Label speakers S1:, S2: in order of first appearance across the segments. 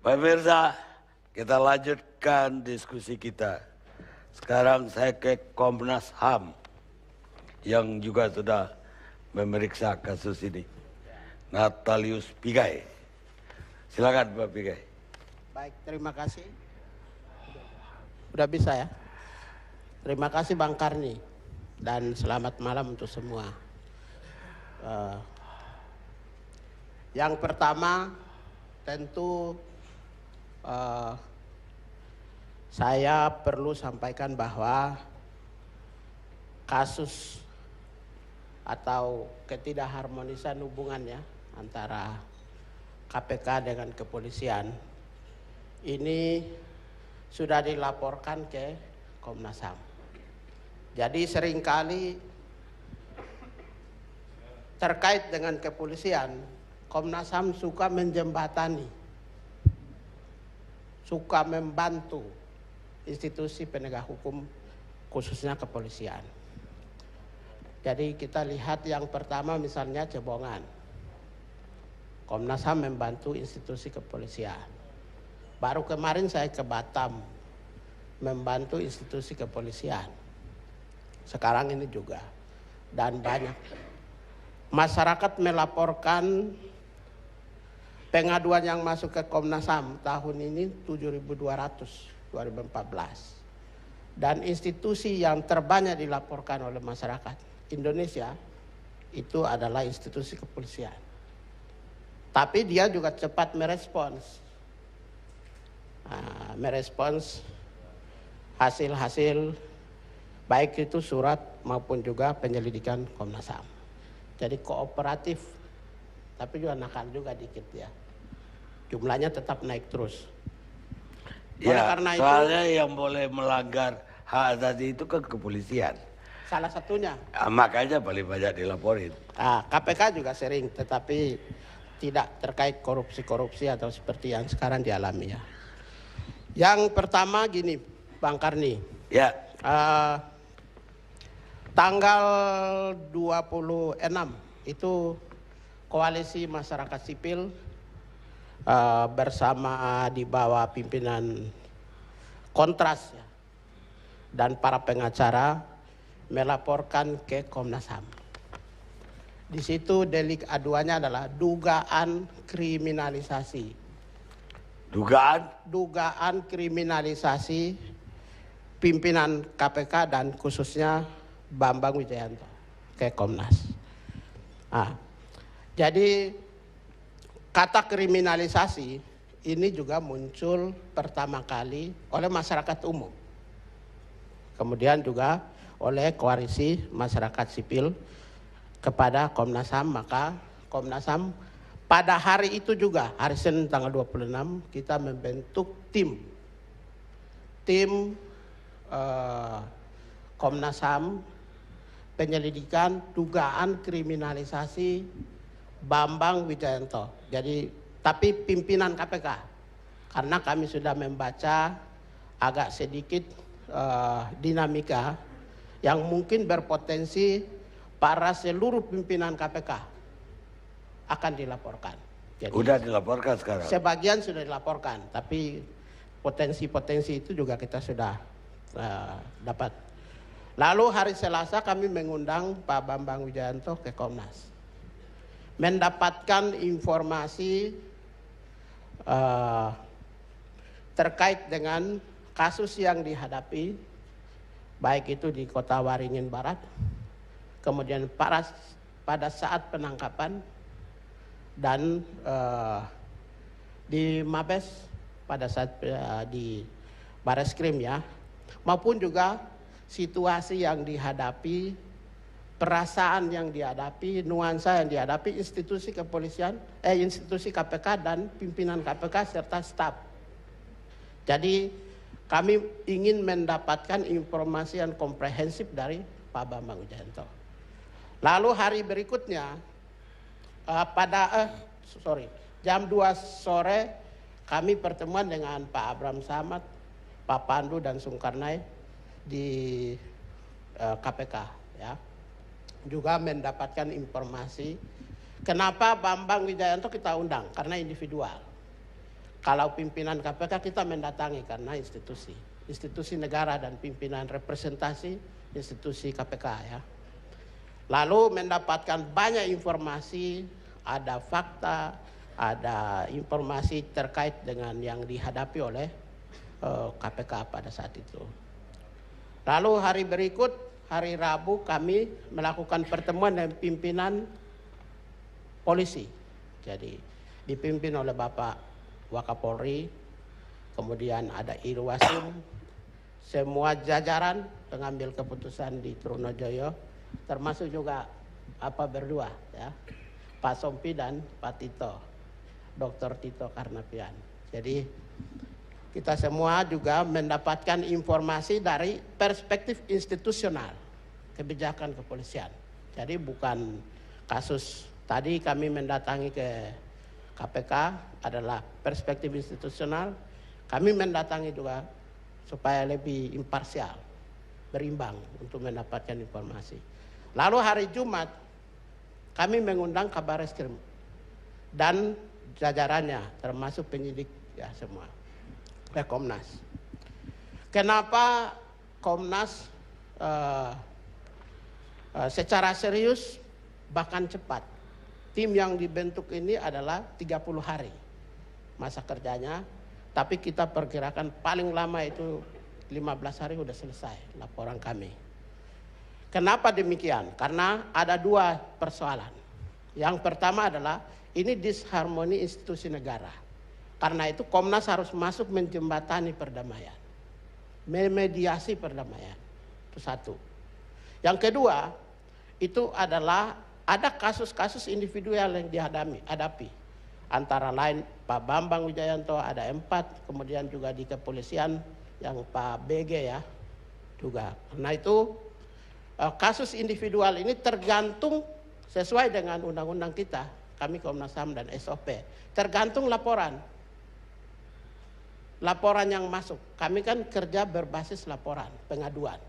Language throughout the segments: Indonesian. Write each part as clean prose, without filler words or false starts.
S1: Pemirsa, kita lanjutkan diskusi kita. Sekarang saya ke Komnas HAM yang juga sudah memeriksa kasus ini. Natalius Pigai. Silakan Pak Pigai.
S2: Baik, terima kasih. Udah bisa ya? Terima kasih Bang Karni dan selamat malam untuk semua. Yang pertama tentu saya perlu sampaikan bahwa kasus atau ketidakharmonisan hubungannya antara KPK dengan kepolisian ini sudah dilaporkan ke Komnas HAM. Jadi seringkali terkait dengan kepolisian, Komnas HAM suka menjembatani, suka membantu institusi penegak hukum khususnya kepolisian. Jadi kita lihat yang pertama misalnya Cebongan. Komnas HAM membantu institusi kepolisian. Baru kemarin saya ke Batam membantu institusi kepolisian. Sekarang ini juga. Dan banyak. Masyarakat melaporkan pengaduan yang masuk ke Komnas HAM tahun ini 7.200 2014. Dan institusi yang terbanyak dilaporkan oleh masyarakat Indonesia itu adalah institusi kepolisian. Tapi dia juga cepat merespons. Merespons hasil-hasil baik itu surat maupun juga penyelidikan Komnas HAM. Jadi kooperatif, tapi juga nakal juga dikit ya. Jumlahnya tetap naik terus.
S1: Ya, karena soalnya itu, yang boleh melanggar hak asasi itu kan kepolisian.
S2: Salah satunya.
S1: Makanya paling banyak dilaporin.
S2: KPK juga sering, tetapi tidak terkait korupsi-korupsi atau seperti yang sekarang dialami ya. Yang pertama gini, Bang Karni.
S1: Ya.
S2: Tanggal 26 itu Koalisi Masyarakat Sipil bersama di bawah pimpinan Kontras ya, dan para pengacara melaporkan ke Komnas HAM. Di situ delik aduannya adalah dugaan kriminalisasi. Dugaan kriminalisasi pimpinan KPK dan khususnya Bambang Wijayanto ke Komnas. Jadi kata kriminalisasi ini juga muncul pertama kali oleh masyarakat umum. Kemudian juga oleh Koalisi Masyarakat Sipil kepada Komnas HAM. Maka Komnas HAM pada hari itu juga, hari Senin tanggal 26, kita membentuk tim Komnas HAM penyelidikan dugaan kriminalisasi Bambang Wijayanto. Jadi tapi pimpinan KPK, karena kami sudah membaca agak sedikit dinamika yang mungkin berpotensi para seluruh pimpinan KPK akan dilaporkan. Jadi,
S1: udah dilaporkan sekarang?
S2: Sebagian sudah dilaporkan, tapi potensi-potensi itu juga kita sudah dapat. Lalu hari Selasa kami mengundang Pak Bambang Wijayanto ke Komnas. Mendapatkan informasi terkait dengan kasus yang dihadapi, baik itu di Kota Waringin Barat, kemudian pada saat penangkapan, dan di Mabes pada saat di Bareskrim ya, maupun juga situasi yang dihadapi, perasaan yang dihadapi, nuansa yang dihadapi institusi kepolisian, institusi KPK dan pimpinan KPK serta staf. Jadi kami ingin mendapatkan informasi yang komprehensif dari Pak Bambang Wijayanto. Lalu hari berikutnya jam 2 sore kami pertemuan dengan Pak Abraham Samad, Pak Pandu dan Sungkarnai di KPK ya. Juga mendapatkan informasi kenapa Bambang Wijayanto kita undang, karena individual. kalau pimpinan KPK kita mendatangi karena institusi negara dan pimpinan representasi institusi KPK ya. Lalu mendapatkan banyak informasi, ada fakta, ada informasi terkait dengan yang dihadapi oleh KPK pada saat itu. Lalu hari berikut, hari Rabu kami melakukan pertemuan dengan pimpinan polisi. Jadi dipimpin oleh Bapak Wakapolri, kemudian ada Irwasum, semua jajaran pengambil keputusan di Trunojoyo, termasuk juga berdua ya, Pak Sompi dan Pak Tito, Dr. Tito Karnavian. Jadi kita semua juga mendapatkan informasi dari perspektif institusional kebijakan kepolisian. Jadi bukan kasus tadi kami mendatangi ke KPK adalah perspektif institusional, kami mendatangi juga supaya lebih imparsial, berimbang untuk mendapatkan informasi. Lalu hari Jumat kami mengundang Kabar Reskrim dan jajarannya termasuk penyidik ya semua, Komnas. Kenapa Komnas secara serius bahkan cepat? Tim yang dibentuk ini adalah 30 hari masa kerjanya, tapi kita perkirakan paling lama itu 15 hari sudah selesai laporan kami. Kenapa demikian? Karena ada dua persoalan. Yang pertama adalah ini disharmoni institusi negara. Karena itu Komnas harus masuk menjembatani perdamaian, memediasi perdamaian. Itu satu. Yang kedua, itu adalah ada kasus-kasus individual yang dihadapi. Antara lain Pak Bambang Wijayanto ada 4, kemudian juga di kepolisian yang Pak BG ya juga. Karena itu kasus individual ini tergantung sesuai dengan undang-undang kita, kami Komnas HAM dan SOP. Tergantung laporan yang masuk. Kami kan kerja berbasis laporan, pengaduan.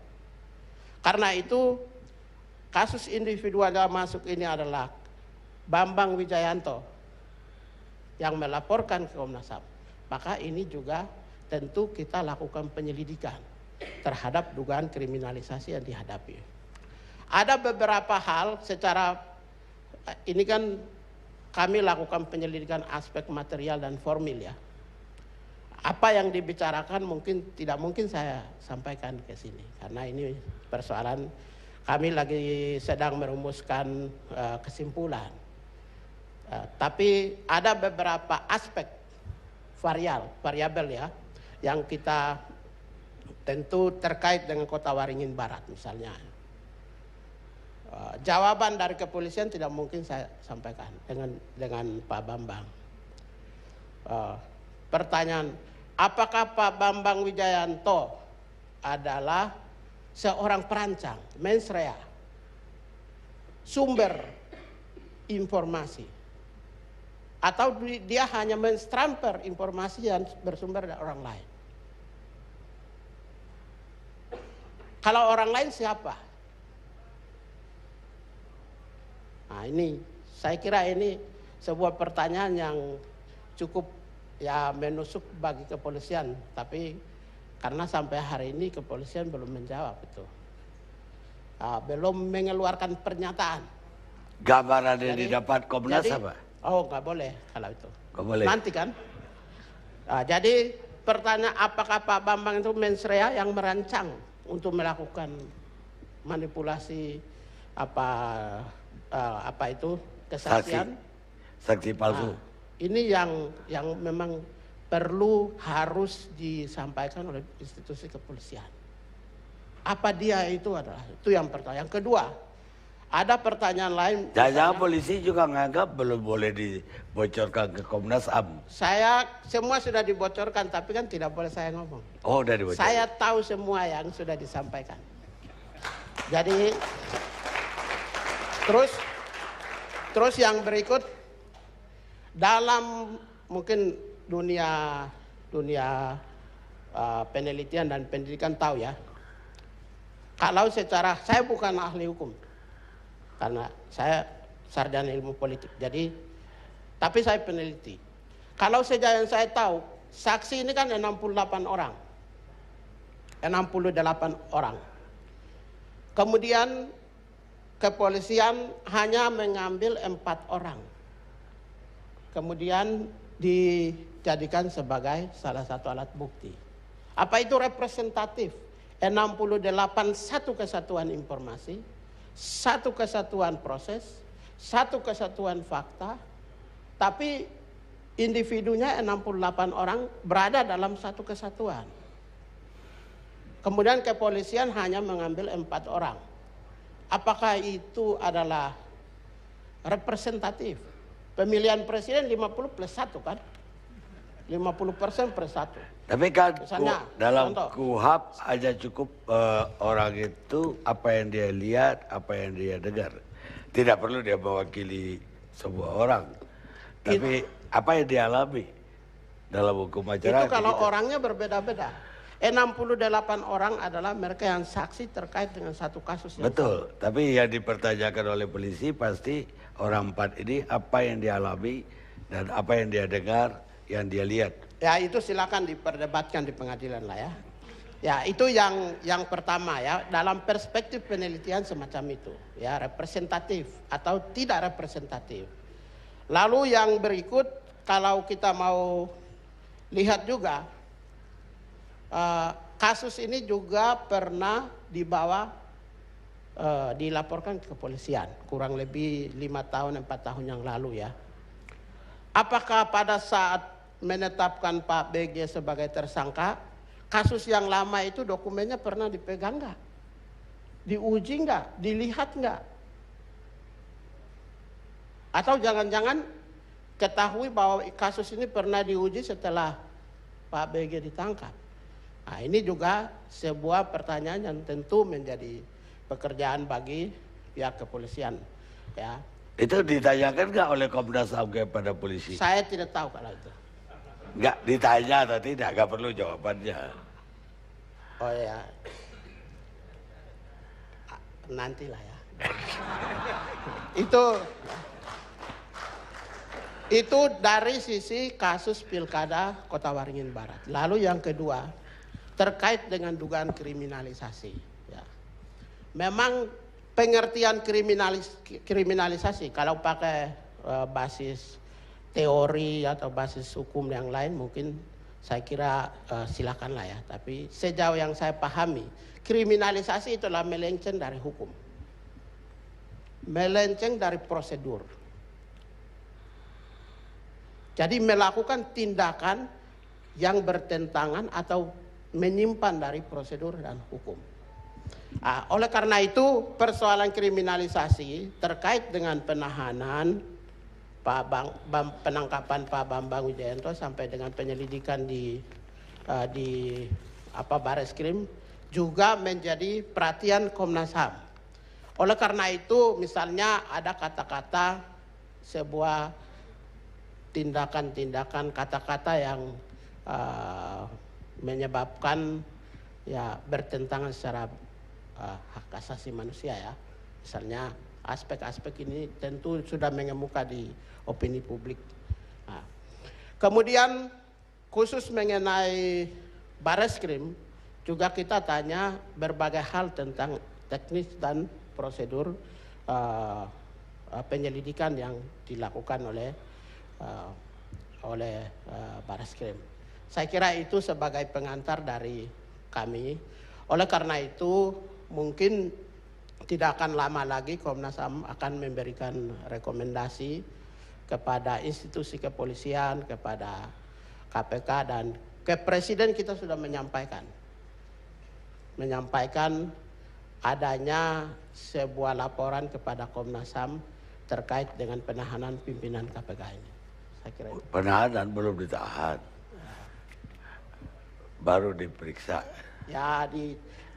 S2: Karena itu kasus individual yang masuk ini adalah Bambang Wijayanto yang melaporkan ke Komnas HAM. Maka ini juga tentu kita lakukan penyelidikan terhadap dugaan kriminalisasi yang dihadapi. Ada beberapa hal secara ini kan kami lakukan penyelidikan aspek material dan formil ya. Apa yang dibicarakan tidak mungkin saya sampaikan ke sini karena ini persoalan kami lagi sedang merumuskan kesimpulan. Tapi ada beberapa aspek variabel ya yang kita tentu terkait dengan Kota Waringin Barat misalnya. Jawaban dari kepolisian tidak mungkin saya sampaikan dengan Pak Bambang. Pertanyaan, apakah Pak Bambang Wijayanto adalah seorang perancang, mens rea, sumber informasi, atau dia hanya mentransfer informasi yang bersumber dari orang lain? Kalau orang lain siapa? Nah ini, saya kira ini sebuah pertanyaan yang cukup ya menusuk bagi kepolisian, tapi karena sampai hari ini kepolisian belum menjawab itu, belum mengeluarkan pernyataan.
S1: Gambaran yang didapat Komnas apa?
S2: Oh nggak boleh kalau itu.
S1: Nggak boleh.
S2: Nanti kan. Jadi pertanyaan apakah Pak Bambang itu mens rea yang merancang untuk melakukan manipulasi apa itu kesaksian?
S1: Saksi palsu.
S2: Ini yang memang harus disampaikan oleh institusi kepolisian. Apa dia itu yang pertanyaan. Yang kedua, ada pertanyaan lain.
S1: Jangan polisi juga nganggap belum boleh dibocorkan ke Komnas HAM.
S2: Semua sudah dibocorkan, tapi kan tidak boleh saya ngomong.
S1: Oh, udah dibocorkan.
S2: Saya tahu semua yang sudah disampaikan. Jadi terus yang berikut, dalam mungkin dunia penelitian dan pendidikan tahu ya. Kalau saya bukan ahli hukum, karena saya sarjana ilmu politik. Jadi, tapi saya peneliti. Kalau sejauh yang saya tahu, saksi ini kan 68 orang. 68 orang. Kemudian kepolisian hanya mengambil 4 orang. Kemudian dijadikan sebagai salah satu alat bukti. Apa itu representatif? 68 satu kesatuan informasi, satu kesatuan proses, satu kesatuan fakta, tapi individunya 68 orang berada dalam satu kesatuan. Kemudian kepolisian hanya mengambil 4 orang. Apakah itu adalah representatif? Pemilihan presiden 50 plus 1 kan? 50% per 1.
S1: Tapi kan
S2: Misalnya,
S1: dalam
S2: contoh.
S1: KUHP aja cukup orang itu apa yang dia lihat, apa yang dia dengar. Tidak perlu dia mewakili sebuah orang. Tapi apa yang dialami dalam hukum acara.
S2: Itu kalau orangnya berbeda-beda. 68 orang adalah mereka yang saksi terkait dengan satu kasus yang
S1: betul, tapi yang dipertanyakan oleh polisi pasti orang 4 ini apa yang dialami dan apa yang dia dengar, yang dia lihat.
S2: Ya itu silakan diperdebatkan di pengadilan lah ya. Ya itu yang pertama ya, dalam perspektif penelitian semacam itu ya, representatif atau tidak representatif. Lalu yang berikut, kalau kita mau lihat juga kasus ini juga pernah dilaporkan ke kepolisian kurang lebih 5 tahun 4 tahun yang lalu ya. Apakah pada saat menetapkan Pak BG sebagai tersangka, kasus yang lama itu dokumennya pernah dipegang nggak? Diuji nggak? Dilihat nggak? Atau jangan-jangan ketahui bahwa kasus ini pernah diuji setelah Pak BG ditangkap? Nah, ini juga sebuah pertanyaan yang tentu menjadi pekerjaan bagi pihak kepolisian. Ya.
S1: Itu ditanyakan nggak oleh Komnas HAM kepada polisi?
S2: Saya tidak tahu kalau itu.
S1: Nggak ditanya atau tidak, nggak perlu jawabannya.
S2: Oh ya, nantilah ya. Itu dari sisi kasus pilkada Kota Waringin Barat. Lalu yang kedua, terkait dengan dugaan kriminalisasi. Ya. Memang pengertian kriminalisasi, kalau pakai basis teori atau basis hukum yang lain mungkin saya kira silakanlah ya. Tapi sejauh yang saya pahami, kriminalisasi itulah melenceng dari hukum. Melenceng dari prosedur. Jadi melakukan tindakan yang bertentangan atau menyimpan dari prosedur dan hukum. Oleh karena itu persoalan kriminalisasi terkait dengan penahanan penangkapan Pak Bambang Wijayanto sampai dengan penyelidikan di Bareskrim juga menjadi perhatian Komnas HAM. Oleh karena itu misalnya ada kata-kata sebuah tindakan-tindakan kata-kata yang menyebabkan ya bertentangan secara hak asasi manusia ya. Misalnya aspek-aspek ini tentu sudah mengemuka di opini publik. Nah, kemudian khusus mengenai Bareskrim juga kita tanya berbagai hal tentang teknis dan prosedur penyelidikan yang dilakukan oleh Bareskrim. Saya kira itu sebagai pengantar dari kami. Oleh karena itu mungkin tidak akan lama lagi Komnas HAM akan memberikan rekomendasi kepada institusi kepolisian, kepada KPK dan ke Presiden. Kita sudah menyampaikan adanya sebuah laporan kepada Komnas HAM terkait dengan penahanan pimpinan KPK ini. Saya kira itu.
S1: Penahanan belum ditahan, baru diperiksa.
S2: Ya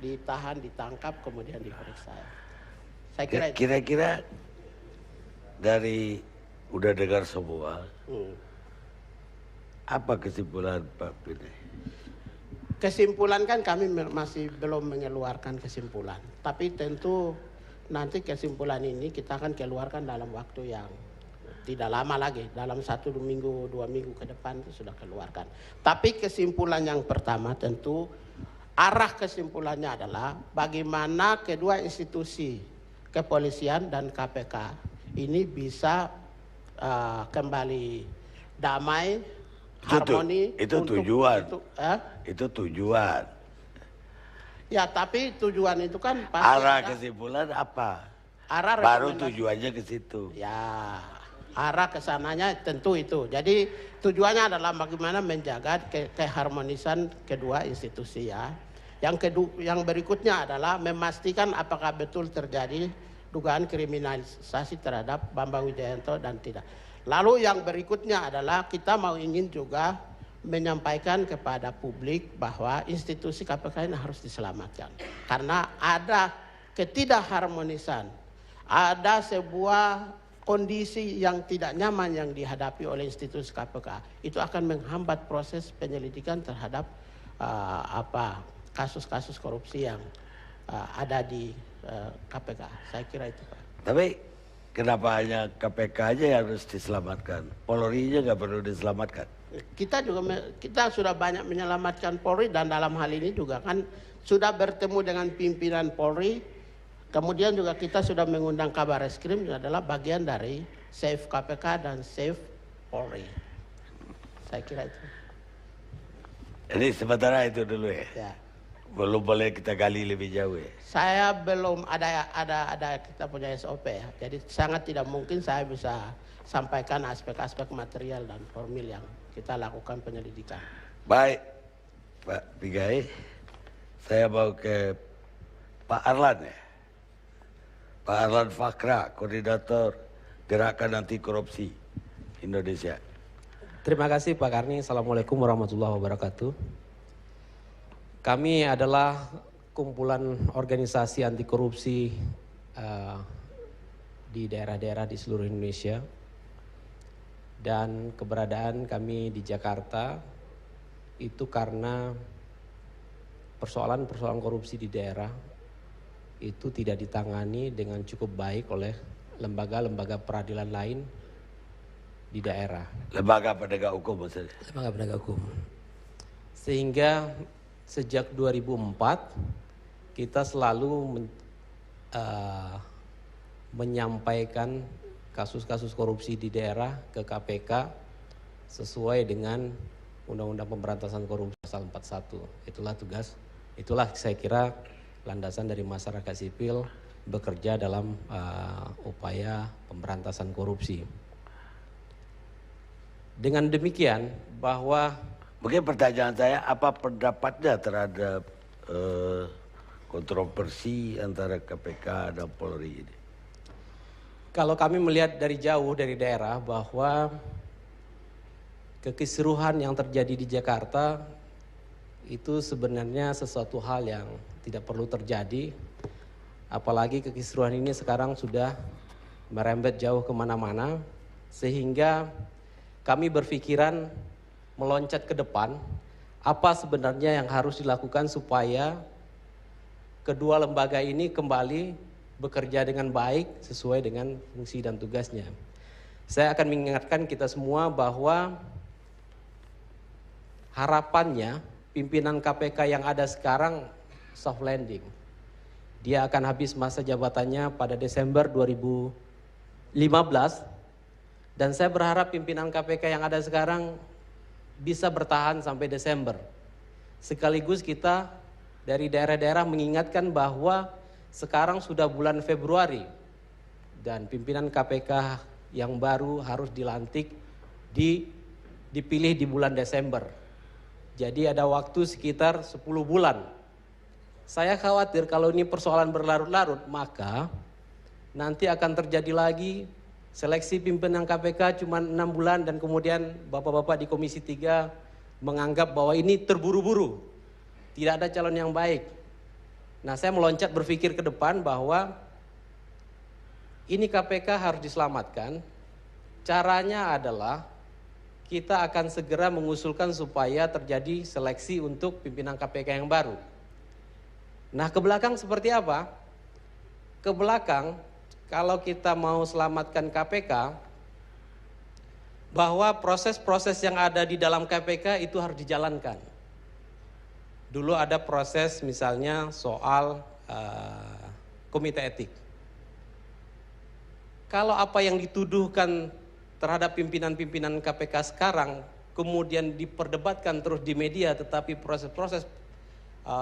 S2: ditahan, ditangkap, kemudian diperiksa. Saya kira itu.
S1: Kira-kira dari udah dengar semua, apa kesimpulan Pak Pineh?
S2: Kesimpulan kan kami masih belum mengeluarkan kesimpulan. Tapi tentu nanti kesimpulan ini kita akan keluarkan dalam waktu yang tidak lama lagi, dalam 1 minggu 2 minggu ke depan itu sudah keluarkan. Tapi kesimpulan yang pertama tentu arah kesimpulannya adalah bagaimana kedua institusi kepolisian dan KPK ini bisa kembali damai, harmoni.
S1: Itu tujuan.
S2: Itu,
S1: Itu tujuan.
S2: ya, tapi tujuan itu kan pasti
S1: Arah
S2: ada,
S1: kesimpulan apa?
S2: arah
S1: Baru
S2: rekomendasi.
S1: tujuannya ke situ.
S2: Ya, arah ke sananya tentu itu. Jadi tujuannya adalah bagaimana menjaga keharmonisan kedua institusi ya. Yang berikutnya adalah memastikan apakah betul terjadi dugaan kriminalisasi terhadap Bambang Wijayanto dan tidak. Lalu yang berikutnya adalah kita ingin juga menyampaikan kepada publik bahwa institusi KPK ini harus diselamatkan. Karena ada ketidakharmonisan, ada sebuah kondisi yang tidak nyaman yang dihadapi oleh institusi KPK. Itu akan menghambat proses penyelidikan terhadap kasus-kasus korupsi yang ada di KPK. Saya kira itu, Pak.
S1: Tapi kenapa hanya KPK aja yang harus diselamatkan? Polri-nya nggak perlu diselamatkan?
S2: Kita sudah banyak menyelamatkan Polri dan dalam hal ini juga kan sudah bertemu dengan pimpinan Polri. Kemudian juga kita sudah mengundang Kabar Reskrim adalah bagian dari Save KPK dan Save Polri. Saya kira itu.
S1: Jadi sementara itu dulu ya.
S2: Ya.
S1: Belum boleh kita gali lebih jauh ya.
S2: Saya belum ada kita punya SOP ya. Jadi sangat tidak mungkin saya bisa sampaikan aspek-aspek material dan formil yang kita lakukan penyelidikan.
S1: Baik, Pak Pigai. Saya mau ke Pak Arlan ya. Pak Arlan Fakra, Koordinator Gerakan Anti Korupsi Indonesia.
S3: Terima kasih Pak Karni. Assalamualaikum warahmatullahi wabarakatuh. Kami adalah kumpulan organisasi anti korupsi di daerah-daerah di seluruh Indonesia. Dan keberadaan kami di Jakarta itu karena persoalan-persoalan korupsi di daerah itu tidak ditangani dengan cukup baik oleh lembaga-lembaga peradilan lain di daerah.
S1: Lembaga penegak hukum maksudnya.
S3: Lembaga penegak hukum. Sehingga sejak 2004 kita selalu menyampaikan kasus-kasus korupsi di daerah ke KPK sesuai dengan Undang-Undang Pemberantasan Korupsi Pasal 41. Itulah saya kira landasan dari masyarakat sipil bekerja dalam upaya pemberantasan korupsi. Dengan demikian bahwa
S1: mungkin pertanyaan saya, apa pendapatnya terhadap kontroversi antara KPK dan Polri ini?
S3: kalau kami melihat dari jauh dari daerah bahwa kekisruhan yang terjadi di Jakarta itu sebenarnya sesuatu hal yang tidak perlu terjadi. Apalagi kekisruhan ini sekarang sudah merembet jauh kemana-mana. Sehingga kami berpikiran meloncat ke depan. Apa sebenarnya yang harus dilakukan supaya kedua lembaga ini kembali bekerja dengan baik sesuai dengan fungsi dan tugasnya. Saya akan mengingatkan kita semua bahwa harapannya pimpinan KPK yang ada sekarang soft landing. Dia akan habis masa jabatannya pada Desember 2015 dan saya berharap pimpinan KPK yang ada sekarang bisa bertahan sampai Desember. Sekaligus kita dari daerah-daerah mengingatkan bahwa sekarang sudah bulan Februari dan pimpinan KPK yang baru harus dilantik dipilih di bulan Desember. Jadi ada waktu sekitar 10 bulan. Saya khawatir kalau ini persoalan berlarut-larut, maka nanti akan terjadi lagi seleksi pimpinan KPK cuma 6 bulan dan kemudian bapak-bapak di Komisi 3 menganggap bahwa ini terburu-buru. Tidak ada calon yang baik. Nah, saya meloncat berpikir ke depan bahwa ini KPK harus diselamatkan. Caranya adalah kita akan segera mengusulkan supaya terjadi seleksi untuk pimpinan KPK yang baru. Nah, ke belakang seperti apa? Ke belakang, kalau kita mau selamatkan KPK, bahwa proses-proses yang ada di dalam KPK itu harus dijalankan. Dulu ada proses misalnya soal komite etik. Kalau apa yang dituduhkan terhadap pimpinan-pimpinan KPK sekarang kemudian diperdebatkan terus di media, tetapi proses-proses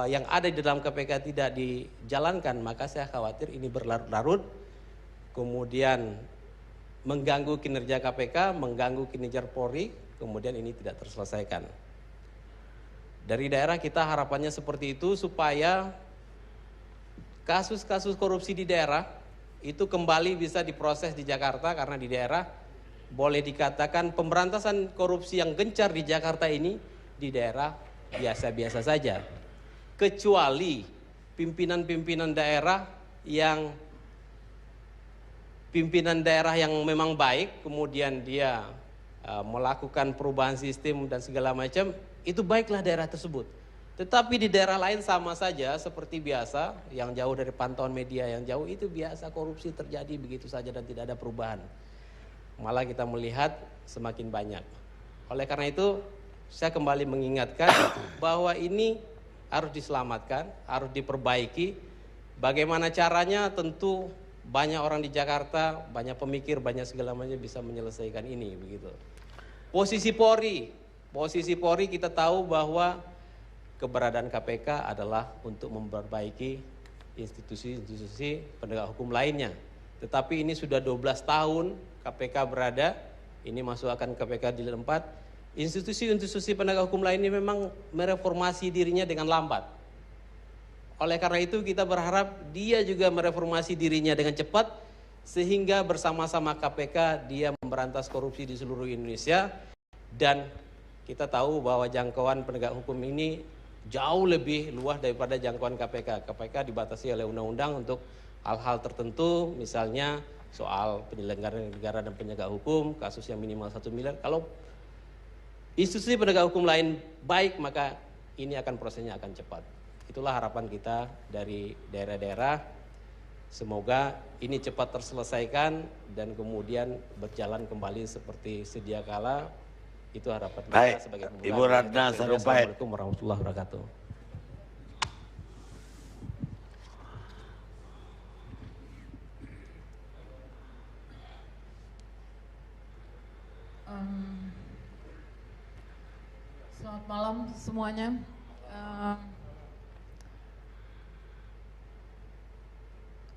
S3: yang ada di dalam KPK tidak dijalankan, maka saya khawatir ini berlarut-larut, kemudian mengganggu kinerja KPK, mengganggu kinerja Polri, kemudian ini tidak terselesaikan. Dari daerah kita harapannya seperti itu supaya kasus-kasus korupsi di daerah itu kembali bisa diproses di Jakarta, karena di daerah boleh dikatakan pemberantasan korupsi yang gencar di Jakarta ini di daerah biasa-biasa saja. Kecuali pimpinan-pimpinan daerah yang memang baik, kemudian dia melakukan perubahan sistem dan segala macam, itu baiklah daerah tersebut. Tetapi di daerah lain sama saja seperti biasa, yang jauh dari pantauan media yang jauh itu biasa korupsi terjadi begitu saja dan tidak ada perubahan. Malah kita melihat semakin banyak. Oleh karena itu saya kembali mengingatkan bahwa ini harus diselamatkan, harus diperbaiki. Bagaimana caranya? Tentu banyak orang di Jakarta, banyak pemikir, banyak segala macam bisa menyelesaikan ini begitu. Posisi Polri kita tahu bahwa keberadaan KPK adalah untuk memperbaiki institusi-institusi penegak hukum lainnya. Tetapi ini sudah 12 tahun KPK berada, ini masuk akan KPK jilid 4. Institusi-institusi penegak hukum lainnya memang mereformasi dirinya dengan lambat. Oleh karena itu kita berharap dia juga mereformasi dirinya dengan cepat, sehingga bersama-sama KPK dia memberantas korupsi di seluruh Indonesia. Dan kita tahu bahwa jangkauan penegak hukum ini jauh lebih luas daripada jangkauan KPK. KPK dibatasi oleh undang-undang untuk hal-hal tertentu, misalnya soal penyelenggaraan negara dan penegak hukum, kasus yang minimal 1 miliar. Kalau institusi penegak hukum lain baik, maka ini akan prosesnya akan cepat. Itulah harapan kita dari daerah-daerah. Semoga ini cepat terselesaikan dan kemudian berjalan kembali seperti sedia kala. Itu harapan kita sebagai pemula.
S1: Ibu Ratna Sarumpait.
S3: Assalamualaikum warahmatullahi wabarakatuh.
S4: Selamat malam semuanya.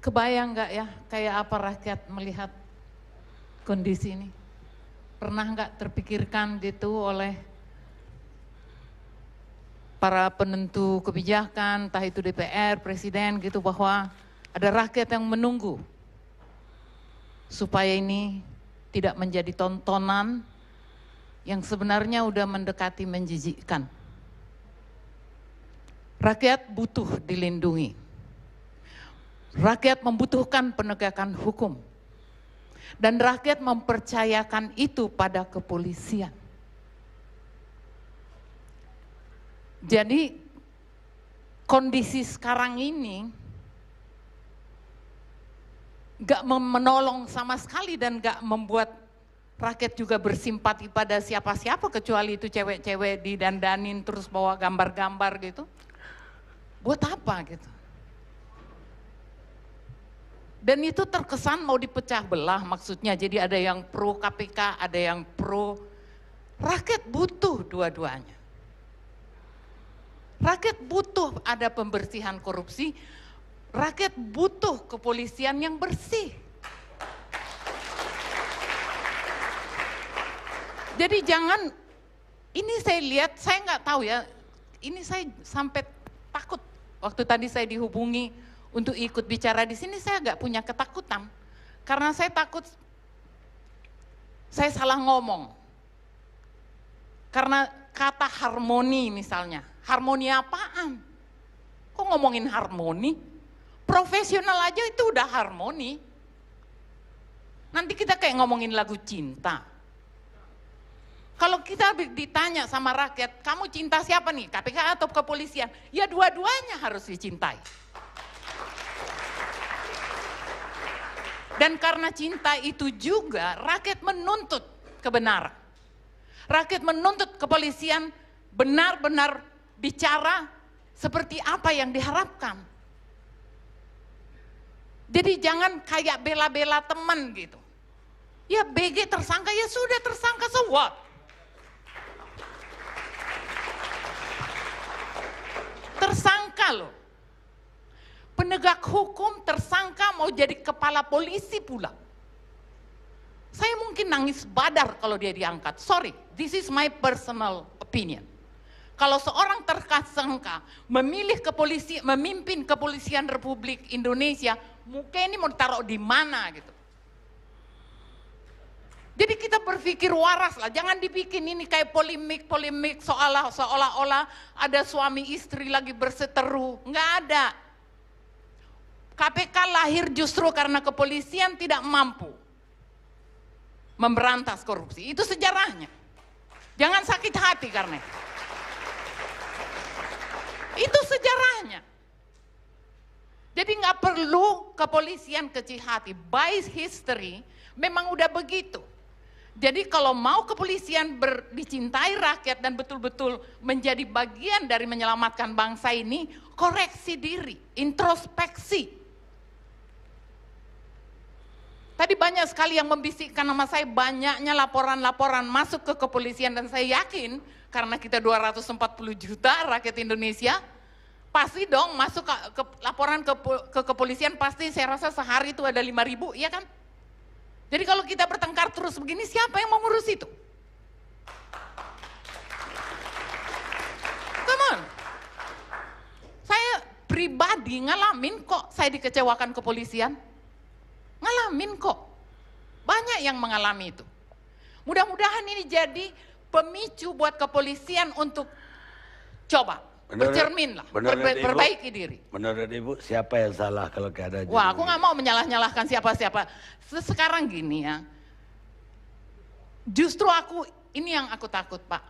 S4: Kebayang nggak ya kayak apa rakyat melihat kondisi ini? Pernah nggak terpikirkan gitu oleh para penentu kebijakan, entah itu DPR, Presiden gitu, bahwa ada rakyat yang menunggu supaya ini tidak menjadi tontonan yang sebenarnya udah mendekati menjijikkan. Rakyat butuh dilindungi. Rakyat membutuhkan penegakan hukum. Dan rakyat mempercayakan itu pada kepolisian. Jadi kondisi sekarang ini gak menolong sama sekali dan gak membuat rakyat juga bersimpati pada siapa-siapa, kecuali itu cewek-cewek didandanin terus bawa gambar-gambar gitu. Buat apa gitu? Dan itu terkesan mau dipecah belah maksudnya. Jadi ada yang pro KPK, ada yang pro. Rakyat butuh dua-duanya. Rakyat butuh ada pembersihan korupsi. Rakyat butuh kepolisian yang bersih. Jadi jangan, ini saya lihat, saya nggak tahu ya, ini saya sampai takut. Waktu tadi saya dihubungi untuk ikut bicara di sini, saya agak punya ketakutan. Karena saya takut saya salah ngomong. Karena kata harmoni misalnya, harmoni apaan? Kok ngomongin harmoni? Profesional aja itu udah harmoni. Nanti kita kayak ngomongin lagu cinta. Kalau kita ditanya sama rakyat, kamu cinta siapa nih? KPK atau kepolisian? Ya dua-duanya harus dicintai. Dan karena cinta itu juga rakyat menuntut kebenaran. Rakyat menuntut kepolisian benar-benar bicara seperti apa yang diharapkan. Jadi jangan kayak bela-bela teman gitu. Ya BG tersangka, ya sudah tersangka, so what? Tersangka loh. Penegak hukum tersangka mau jadi kepala polisi pula. Saya mungkin nangis badar kalau dia diangkat. Sorry, this is my personal opinion. Kalau seorang tersangka memilih memimpin kepolisian Republik Indonesia, muka ini mau ditaruh di mana gitu. Jadi kita berpikir waras lah, jangan dibikin ini kayak polemik seolah-olah ada suami istri lagi berseteru. Nggak ada. KPK lahir justru karena kepolisian tidak mampu memberantas korupsi. Itu sejarahnya. Jangan sakit hati karena itu sejarahnya. Jadi nggak perlu kepolisian kecil hati. By history memang udah begitu. Jadi kalau mau kepolisian dicintai rakyat dan betul-betul menjadi bagian dari menyelamatkan bangsa ini, koreksi diri, introspeksi. Tadi banyak sekali yang membisikkan nama saya, banyaknya laporan-laporan masuk ke kepolisian, dan saya yakin karena kita 240 juta rakyat Indonesia, pasti dong masuk ke laporan ke kepolisian, pasti saya rasa sehari itu ada 5.000, iya kan? Jadi kalau kita bertengkar terus begini, siapa yang mau ngurus itu? Come on. Saya pribadi ngalamin kok saya dikecewakan kepolisian. Ngalamin kok. Banyak yang mengalami itu. Mudah-mudahan ini jadi pemicu buat kepolisian untuk coba bercermin lah, perbaiki diri.
S1: Menurut Ibu, siapa yang salah kalau keadaan?
S4: Wah, aku nggak mau menyalah-nyalahkan siapa-siapa. Sekarang gini ya, justru ini yang aku takut, Pak.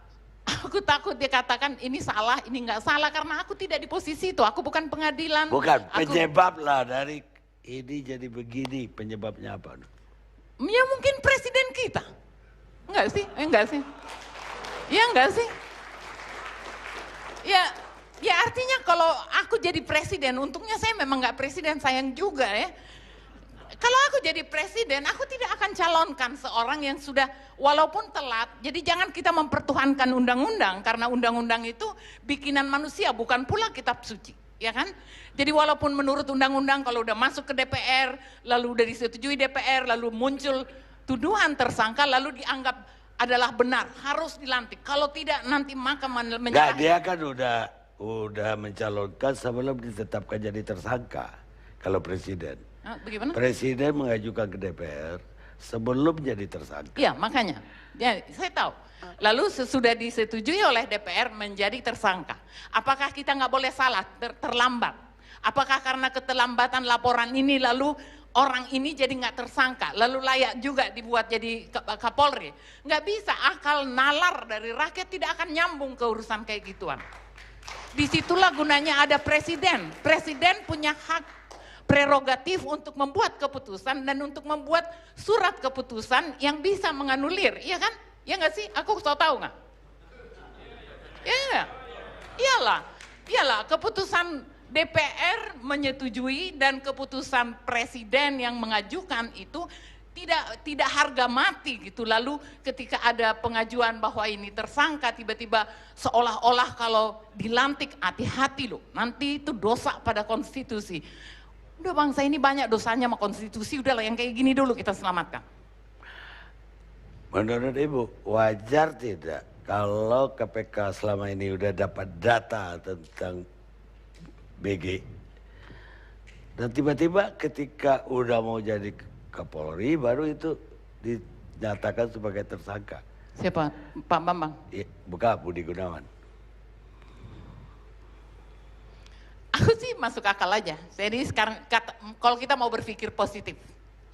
S4: Aku takut dia katakan ini salah, ini nggak salah, karena aku tidak di posisi itu. Aku bukan pengadilan.
S1: Bukan, penyebab lah dari ini jadi begini, penyebabnya apa?
S4: Ya mungkin presiden kita. Enggak sih? Enggak sih? Ya enggak sih? Ya artinya kalau aku jadi presiden, untungnya saya memang nggak presiden, sayang juga ya. Kalau aku jadi presiden, aku tidak akan calonkan seorang yang sudah walaupun telat. Jadi jangan kita mempertuhankan undang-undang, karena undang-undang itu bikinan manusia, bukan pula kitab suci, ya kan? Jadi walaupun menurut undang-undang kalau udah masuk ke DPR, lalu udah disetujui DPR, lalu muncul tuduhan tersangka, lalu dianggap adalah benar, harus dilantik. Kalau tidak nanti maka menyalahi.
S1: Enggak, dia kan udah mencalonkan sebelum ditetapkan jadi tersangka. Kalau presiden.
S4: Bagaimana?
S1: Presiden mengajukan ke DPR sebelum jadi tersangka.
S4: Iya, makanya. Ya, saya tahu. Lalu sesudah disetujui oleh DPR menjadi tersangka. Apakah kita nggak boleh salah, terlambat? Apakah karena keterlambatan laporan ini lalu orang ini jadi nggak tersangka, lalu layak juga dibuat jadi Kapolri? Nggak bisa, akal nalar dari rakyat tidak akan nyambung ke urusan kayak gituan. Disitulah gunanya ada presiden. Presiden punya hak prerogatif untuk membuat keputusan dan untuk membuat surat keputusan yang bisa menganulir, iya kan? Ya nggak sih? Aku tahu nggak? Ya, iyalah keputusan DPR menyetujui dan keputusan presiden yang mengajukan itu tidak harga mati gitu. Lalu ketika ada pengajuan bahwa ini tersangka, tiba-tiba seolah-olah kalau dilantik, hati-hati loh, nanti itu dosa pada konstitusi. Udah bangsa ini banyak dosanya sama konstitusi, udahlah yang kayak gini dulu kita selamatkan.
S1: Menurut Ibu, wajar tidak kalau KPK selama ini udah dapat data tentang BG, dan tiba-tiba ketika udah mau jadi Kapolri baru itu dinyatakan sebagai tersangka?
S4: Siapa? Pak Bambang?
S1: Ya, bukan, Budi Gunawan.
S4: Aku sih masuk akal aja. Jadi sekarang kalau kita mau berpikir positif,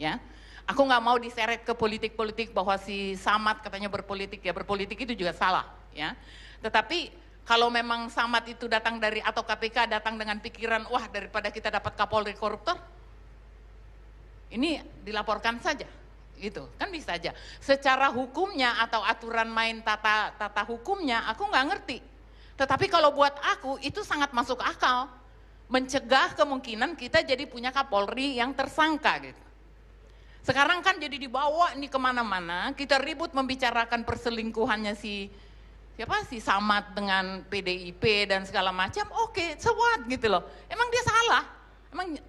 S4: ya, aku nggak mau diseret ke politik-politik bahwa si Samad katanya berpolitik, ya berpolitik itu juga salah, ya. Tetapi kalau memang Samad itu datang dari atau KPK datang dengan pikiran, wah daripada kita dapat Kapolri koruptor, ini dilaporkan saja, gitu kan bisa aja. Secara hukumnya atau aturan main tata hukumnya aku nggak ngerti. Tetapi kalau buat aku itu sangat masuk akal, mencegah kemungkinan kita jadi punya Kapolri yang tersangka gitu. Sekarang kan jadi dibawa nih kemana-mana, kita ribut membicarakan perselingkuhannya siapa si Samad dengan PDIP dan segala macam. Oke, so what gitu loh. Emang dia salah?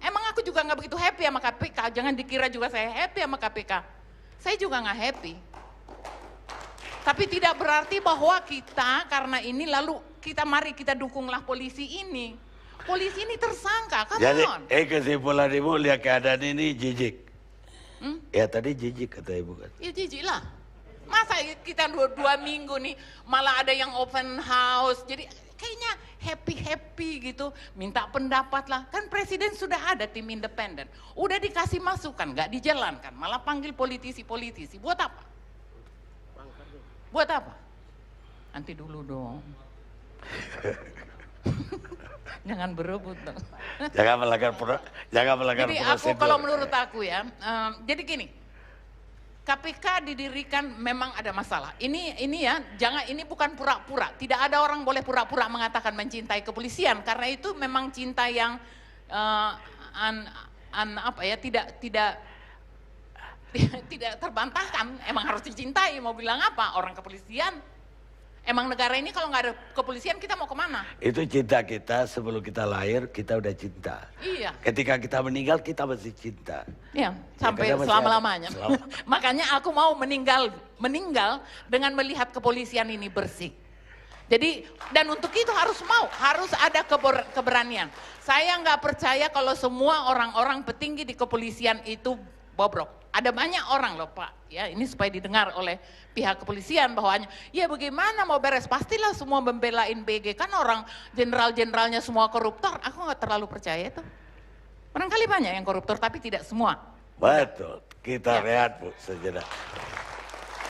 S4: Emang aku juga nggak begitu happy sama KPK. Jangan dikira juga saya happy sama KPK. Saya juga nggak happy. Tapi tidak berarti bahwa kita karena ini lalu mari kita dukunglah polisi ini. Polisi ini tersangka, come
S1: Jadi,
S4: on.
S1: kesimpulan ibu lihat keadaan ini jijik. Ya tadi jijik kata ibu kan.
S4: Ya jijik lah. Masa kita dua minggu nih malah ada yang open house. Jadi kayaknya happy gitu. Minta pendapat lah. Kan presiden sudah ada tim independen. Udah dikasih masukan, gak dijalankan. Malah panggil politisi-politisi. Buat apa? Buat apa? Nanti dulu dong. Jangan berebut dong.
S1: Jangan melanggar
S4: Jadi aku
S1: prosedur.
S4: kalau menurut aku ya, jadi gini, KPK didirikan memang ada masalah. Ini ya, ini bukan pura-pura. Tidak ada orang boleh pura-pura mengatakan mencintai kepolisian karena itu memang cinta yang tidak terbantahkan. Emang harus dicintai. Mau bilang apa? Orang kepolisian. Emang negara ini kalau nggak ada kepolisian kita mau kemana?
S1: Itu cinta kita sebelum kita lahir kita udah cinta.
S4: Iya.
S1: Ketika kita meninggal kita masih cinta.
S4: Ya, sampai
S1: karena masih
S4: selama-lamanya.
S1: ada.
S4: Makanya aku mau meninggal dengan melihat kepolisian ini bersih. Jadi, dan untuk itu harus ada keberanian. Saya nggak percaya kalau semua orang-orang petinggi di kepolisian itu bobrok. Ada banyak orang loh Pak, ya ini supaya didengar oleh pihak kepolisian bahwa ya bagaimana mau beres, pastilah semua membelain BG, kan orang jenderal-jenderalnya semua koruptor, aku nggak terlalu percaya itu. Barangkali banyak yang koruptor tapi tidak semua.
S1: Betul, kita
S4: Ya.
S1: lihat Bu sejenak.